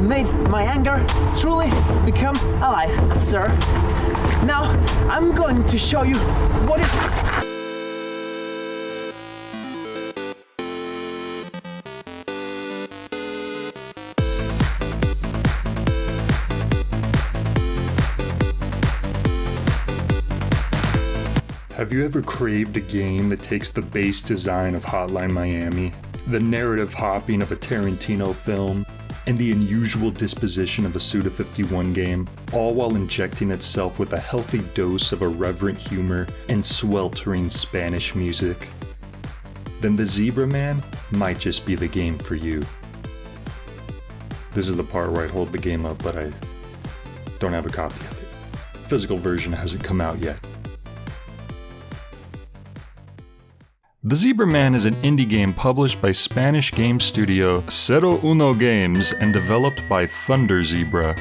made my anger truly become alive, sir. Now, I'm going to show you what is... Have you ever craved a game that takes the base design of Hotline Miami, the narrative hopping of a Tarantino film, and the unusual disposition of a Suda51 game, all while injecting itself with a healthy dose of irreverent humor and sweltering Spanish music? Then the Zebra Man might just be the game for you. This is the part where I hold the game up, but I don't have a copy of it. The physical version hasn't come out yet. The Zebra Man is an indie game published by Spanish game studio Zerouno Games and developed by Thunder Zebra.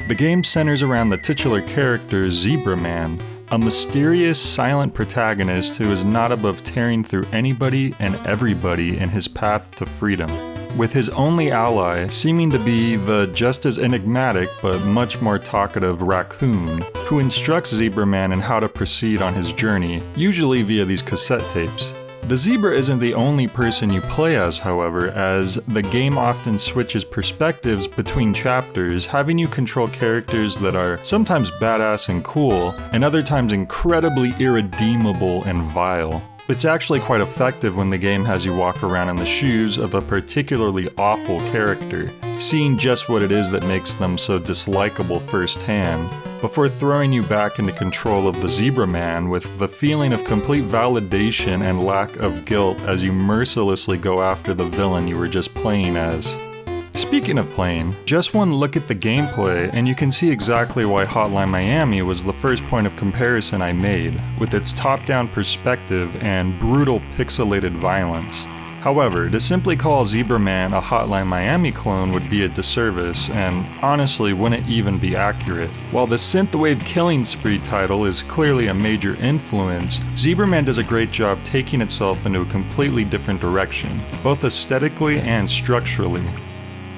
The game centers around the titular character Zebra Man, a mysterious, silent protagonist who is not above tearing through anybody and everybody in his path to freedom, with his only ally seeming to be the just as enigmatic but much more talkative raccoon, who instructs Zebra Man in how to proceed on his journey, usually via these cassette tapes. The Zebra isn't the only person you play as, however, as the game often switches perspectives between chapters, having you control characters that are sometimes badass and cool, and other times incredibly irredeemable and vile. It's actually quite effective when the game has you walk around in the shoes of a particularly awful character, seeing just what it is that makes them so dislikable firsthand, before throwing you back into control of the Zebra Man with the feeling of complete validation and lack of guilt as you mercilessly go after the villain you were just playing as. Speaking of playing, just one look at the gameplay and you can see exactly why Hotline Miami was the first point of comparison I made, with its top-down perspective and brutal pixelated violence. However, to simply call Zebra Man a Hotline Miami clone would be a disservice, and honestly wouldn't even be accurate. While the synthwave Killing Spree title is clearly a major influence, Zebra Man does a great job taking itself into a completely different direction, both aesthetically and structurally.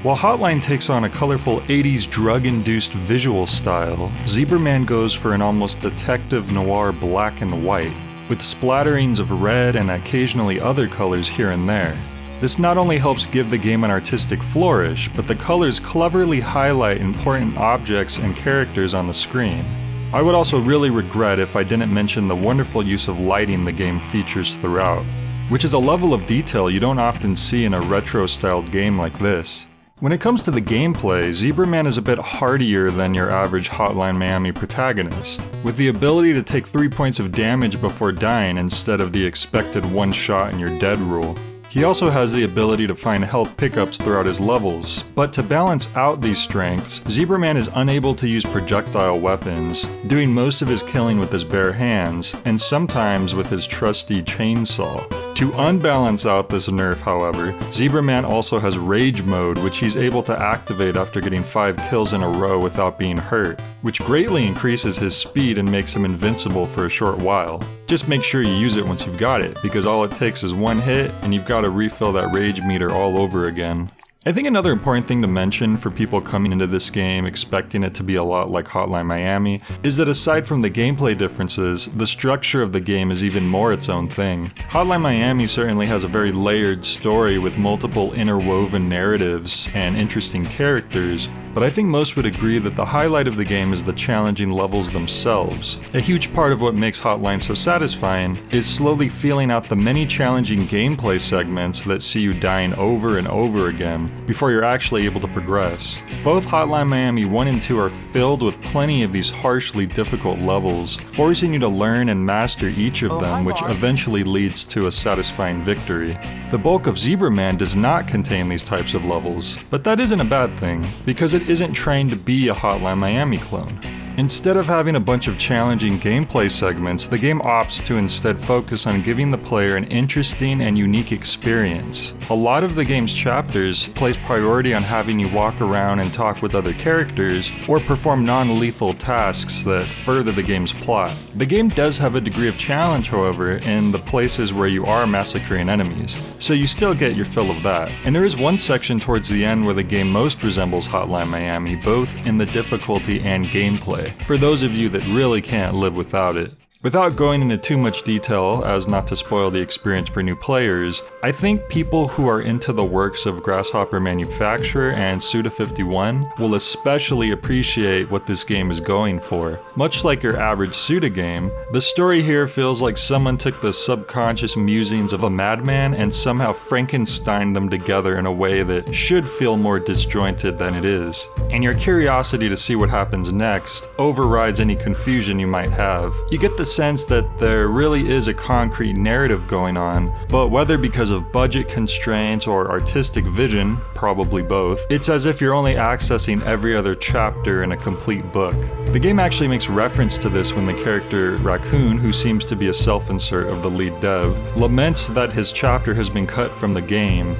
While Hotline takes on a colorful 80s drug-induced visual style, Zebra Man goes for an almost detective noir black and white, with splatterings of red and occasionally other colors here and there. This not only helps give the game an artistic flourish, but the colors cleverly highlight important objects and characters on the screen. I would also really regret if I didn't mention the wonderful use of lighting the game features throughout, which is a level of detail you don't often see in a retro-styled game like this. When it comes to the gameplay, Zebra Man is a bit hardier than your average Hotline Miami protagonist, with the ability to take 3 points of damage before dying instead of the expected one shot and you're dead rule. He also has the ability to find health pickups throughout his levels, but to balance out these strengths, Zebra Man is unable to use projectile weapons, doing most of his killing with his bare hands, and sometimes with his trusty chainsaw. To unbalance out this nerf, however, Zebra Man also has Rage Mode, which he's able to activate after getting 5 kills in a row without being hurt, which greatly increases his speed and makes him invincible for a short while. Just make sure you use it once you've got it, because all it takes is one hit and you've got to refill that rage meter all over again. I think another important thing to mention for people coming into this game expecting it to be a lot like Hotline Miami is that aside from the gameplay differences, the structure of the game is even more its own thing. Hotline Miami certainly has a very layered story with multiple interwoven narratives and interesting characters, but I think most would agree that the highlight of the game is the challenging levels themselves. A huge part of what makes Hotline so satisfying is slowly feeling out the many challenging gameplay segments that see you dying over and over again before you're actually able to progress. Both Hotline Miami 1 and 2 are filled with plenty of these harshly difficult levels, forcing you to learn and master each of them, which eventually leads to a satisfying victory. The bulk of Zebra Man does not contain these types of levels, but that isn't a bad thing, because it isn't trying to be a Hotline Miami clone. Instead of having a bunch of challenging gameplay segments, the game opts to instead focus on giving the player an interesting and unique experience. A lot of the game's chapters place priority on having you walk around and talk with other characters, or perform non-lethal tasks that further the game's plot. The game does have a degree of challenge, however, in the places where you are massacring enemies, so you still get your fill of that. And there is one section towards the end where the game most resembles Hotline Miami, both in the difficulty and gameplay, for those of you that really can't live without it. Without going into too much detail, as not to spoil the experience for new players, I think people who are into the works of Grasshopper Manufacturer and Suda51 will especially appreciate what this game is going for. Much like your average Suda game, the story here feels like someone took the subconscious musings of a madman and somehow Frankensteined them together in a way that should feel more disjointed than it is. And your curiosity to see what happens next overrides any confusion you might have. You get the sense that there really is a concrete narrative going on, but whether because of budget constraints or artistic vision, probably both, it's as if you're only accessing every other chapter in a complete book. The game actually makes reference to this when the character Raccoon, who seems to be a self-insert of the lead dev, laments that his chapter has been cut from the game.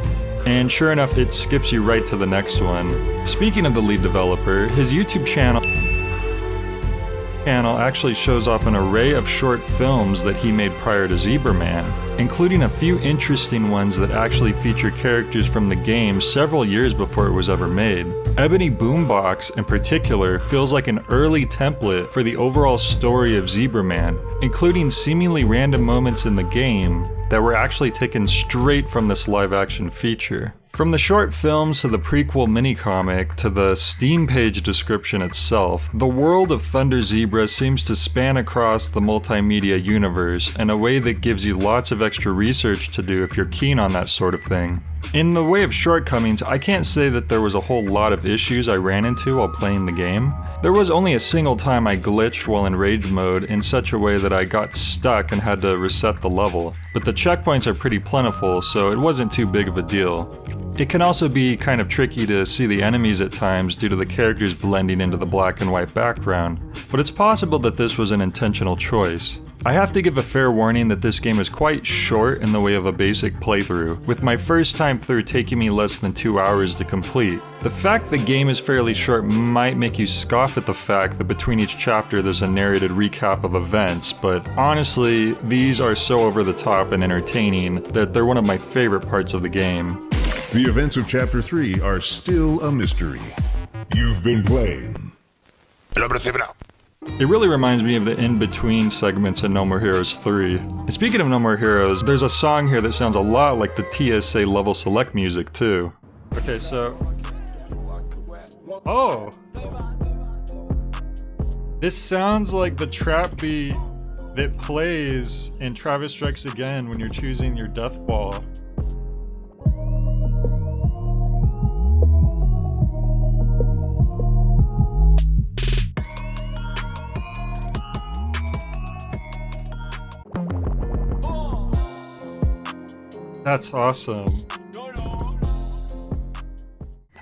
And sure enough, it skips you right to the next one. Speaking of the lead developer, his YouTube channel actually shows off an array of short films that he made prior to Zebraman, including a few interesting ones that actually feature characters from the game several years before it was ever made. Ebony Boombox, in particular, feels like an early template for the overall story of Zebraman, including seemingly random moments in the game that were actually taken straight from this live-action feature. From the short films to the prequel mini-comic to the Steam page description itself, the world of Thunder Zebra seems to span across the multimedia universe in a way that gives you lots of extra research to do if you're keen on that sort of thing. In the way of shortcomings, I can't say that there was a whole lot of issues I ran into while playing the game. There was only a single time I glitched while in rage mode in such a way that I got stuck and had to reset the level, but the checkpoints are pretty plentiful, so it wasn't too big of a deal. It can also be kind of tricky to see the enemies at times due to the characters blending into the black and white background, but it's possible that this was an intentional choice. I have to give a fair warning that this game is quite short in the way of a basic playthrough, with my first time through taking me less than 2 hours to complete. The fact the game is fairly short might make you scoff at the fact that between each chapter there's a narrated recap of events, but honestly, these are so over the top and entertaining that they're one of my favorite parts of the game. The events of Chapter 3 are still a mystery. You've been playing It really reminds me of the in-between segments in No More Heroes 3. And speaking of No More Heroes, there's a song here that sounds a lot like the TSA level select music too. Okay, so... Oh! This sounds like the trap beat that plays in Travis Strikes Again when you're choosing your death ball. That's awesome.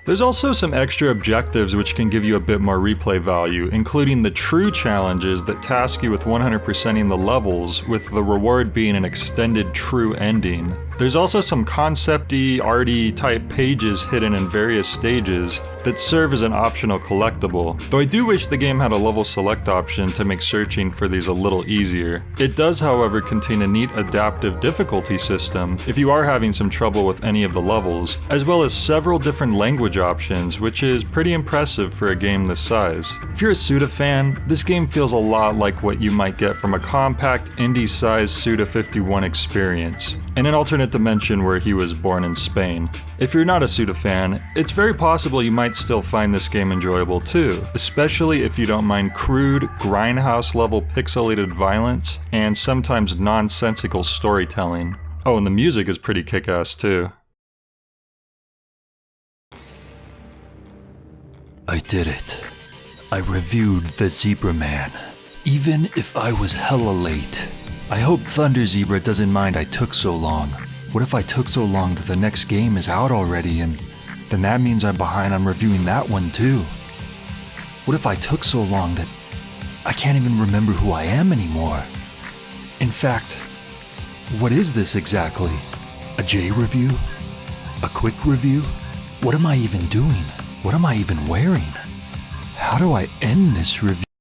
There's also some extra objectives which can give you a bit more replay value, including the true challenges that task you with 100%ing the levels, with the reward being an extended true ending. There's also some concept-y, arty type pages hidden in various stages that serve as an optional collectible, though I do wish the game had a level select option to make searching for these a little easier. It does, however, contain a neat adaptive difficulty system if you are having some trouble with any of the levels, as well as several different language options, which is pretty impressive for a game this size. If you're a Suda fan, this game feels a lot like what you might get from a compact, indie-sized Suda51 experience, in an alternate dimension where he was born in Spain. If you're not a Suda fan, it's very possible you might still find this game enjoyable too, especially if you don't mind crude, grindhouse-level pixelated violence and sometimes nonsensical storytelling. Oh, and the music is pretty kick-ass too. I did it. I reviewed the Zebra Man. Even if I was hella late. I hope Thunder Zebra doesn't mind I took so long. What if I took so long that the next game is out already, and then that means I'm behind on reviewing that one too? What if I took so long that I can't even remember who I am anymore. In fact, what is this exactly? A J review? A quick review? What am I even doing? What am I even wearing? How do I end this review?